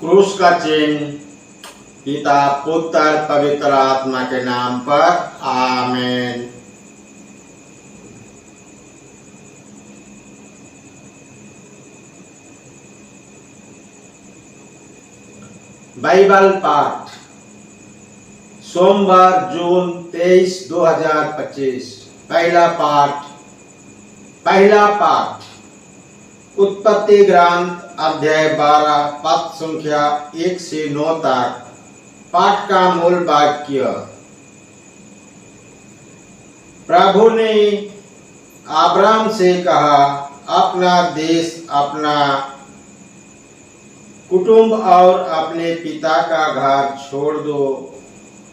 क्रूस का चिन्ह पिता पुत्र पवित्र आत्मा के नाम पर आमीन। बाइबल पाठ सोमवार जून 23, 2025। पहला पाठ उत्पत्ति ग्रंथ अध्याय 12 पद संख्या 1 से 9 तक। पाठ का मूल वाक्य। प्रभु ने अब्राम से कहा, अपना देश, अपना कुटुंब और अपने पिता का घर छोड़ दो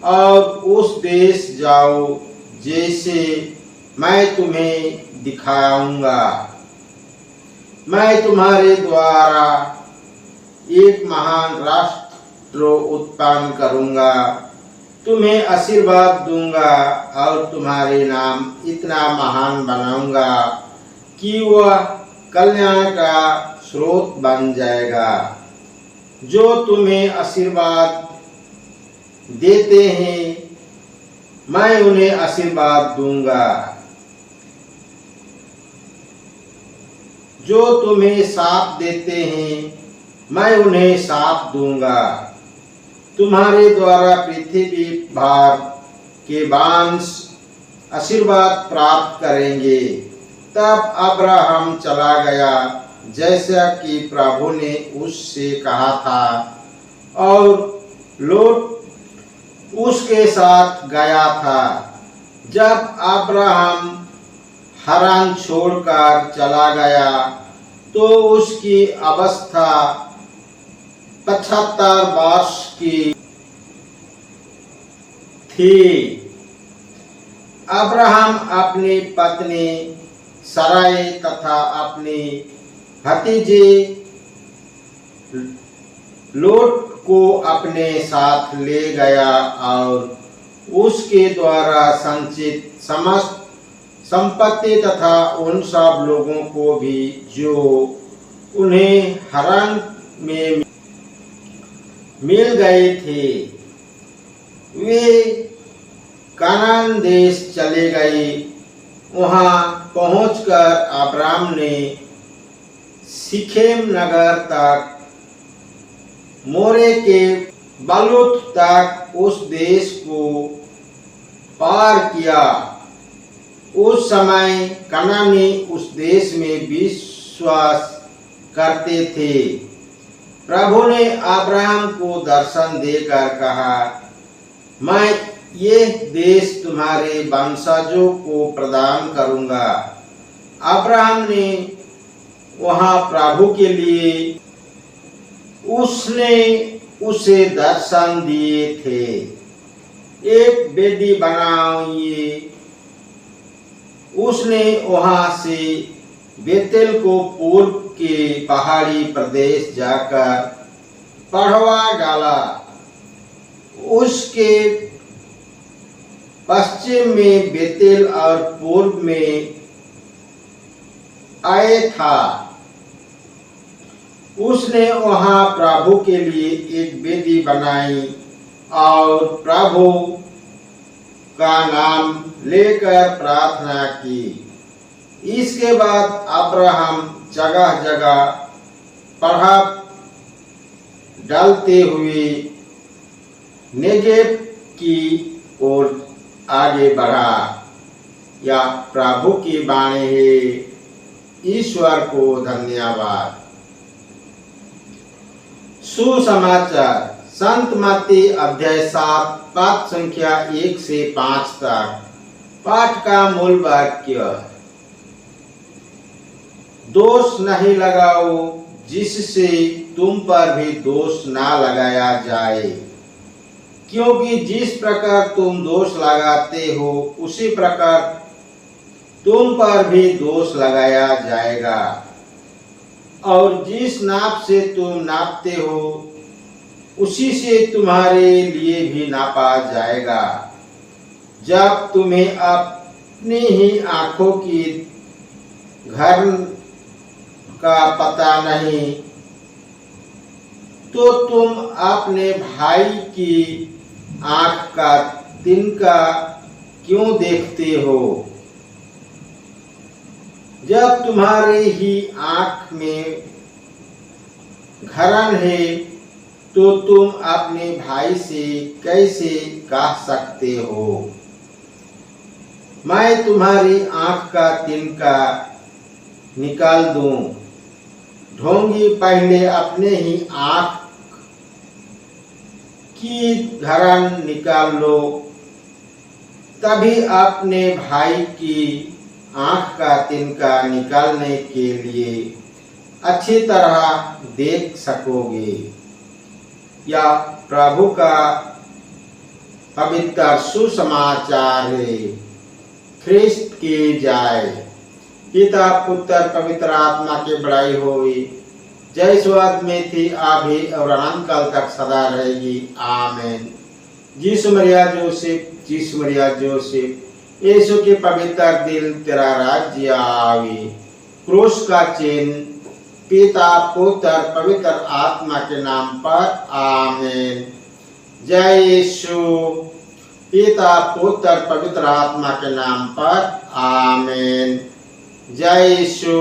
और उस देश जाओ जैसे मैं तुम्हें दिखाऊंगा। मैं तुम्हारे द्वारा एक महान राष्ट्र उत्पन्न करूंगा, तुम्हें आशीर्वाद दूंगा और तुम्हारे नाम इतना महान बनाऊंगा कि वह कल्याण का स्रोत बन जाएगा। जो तुम्हें आशीर्वाद देते हैं, मैं उन्हें आशीर्वाद दूंगा। जो तुम्हें शाप देते हैं, मैं उन्हें शाप दूंगा। तुम्हारे द्वारा पृथ्वी भर के वंश आशीर्वाद प्राप्त करेंगे। तब अब्राहम चला गया जैसा कि प्रभु ने उससे कहा था, और लोट उसके साथ गया था। जब अब्राहम हारान छोड़कर चला गया तो उसकी अवस्था 75 वर्ष की थी। अब्राहम अपनी पत्नी सराय तथा अपनी भतीजे लोट को अपने साथ ले गया और उसके द्वारा संचित समस्त संपत्ति तथा उन सब लोगों को भी जो उन्हें हारान में मिल गए थे। वे कनान देश चले गए। वहां पहुंचकर अब्राम ने सिखेम नगर तक, मोरे के बलूत तक उस देश को पार किया। उस समय कनानी उस देश में विश्वास करते थे। प्रभु ने अब्राहम को दर्शन देकर कहा, मैं ये देश तुम्हारे वंशजों को प्रदान करूंगा। अब्राहम ने वहां प्रभु के लिए उसने उसे दर्शन दिए थे। एक वेदी बनाइए। उसने वहां से बेतेल को पूर्व के पहाड़ी प्रदेश जाकर पढ़वा डाला। उसके पश्चिम में बेतेल और पूर्व में आए था। उसने वहां प्रभु के लिए एक वेदी बनाई और प्रभु का नाम लेकर प्रार्थना की। इसके बाद अब्राहम जगह जगह पढ़ा डालते हुए नेगेव की ओर आगे बढ़ा। या प्रभु की वाणी है। ईश्वर को धन्यवाद। सुसमाचार संत मत्ती अध्याय 7 पद संख्या 1 से 5 तक। पाठ का मूल वाक्य। दोष नहीं लगाओ जिससे तुम पर भी दोष ना लगाया जाए, क्योंकि जिस प्रकार तुम दोष लगाते हो उसी प्रकार तुम पर भी दोष लगाया जाएगा, और जिस नाप से तुम नापते हो उसी से तुम्हारे लिए भी नापा जाएगा। जब तुम्हें अपनी ही आंखों की घर का पता नहीं तो तुम अपने भाई की आंख का तिनका क्यों देखते हो? जब तुम्हारे ही आंख में घरन है तो तुम अपने भाई से कैसे कह सकते हो, मैं तुम्हारी आंख का तिनका निकाल दूं? ढोंगी, पहले अपने ही आंख की घरन निकाल लो, तभी अपने भाई की आंख का तिनका निकालने के लिए अच्छी तरह देख सकोगे। यह प्रभु का पवित्र सुसमाचार है। ख्रिस्त की जाए। पिता पुत्र पवित्र आत्मा की बड़ाई होगी, जय स्वर्ग में थी अभी और अनंत काल तक सदा रहेगी। आमीन। यीशु मरिया जोसेफ, यीशु मरिया जोसेफ, यीशु के पवित्र दिल तेरा राज्य आवे। क्रूस का चिन्ह पिता पुत्र पवित्र आत्मा के नाम पर। आमीन। जय यीशु। पिता पुत्र पवित्र आत्मा के नाम पर। आमीन। जय यीशु।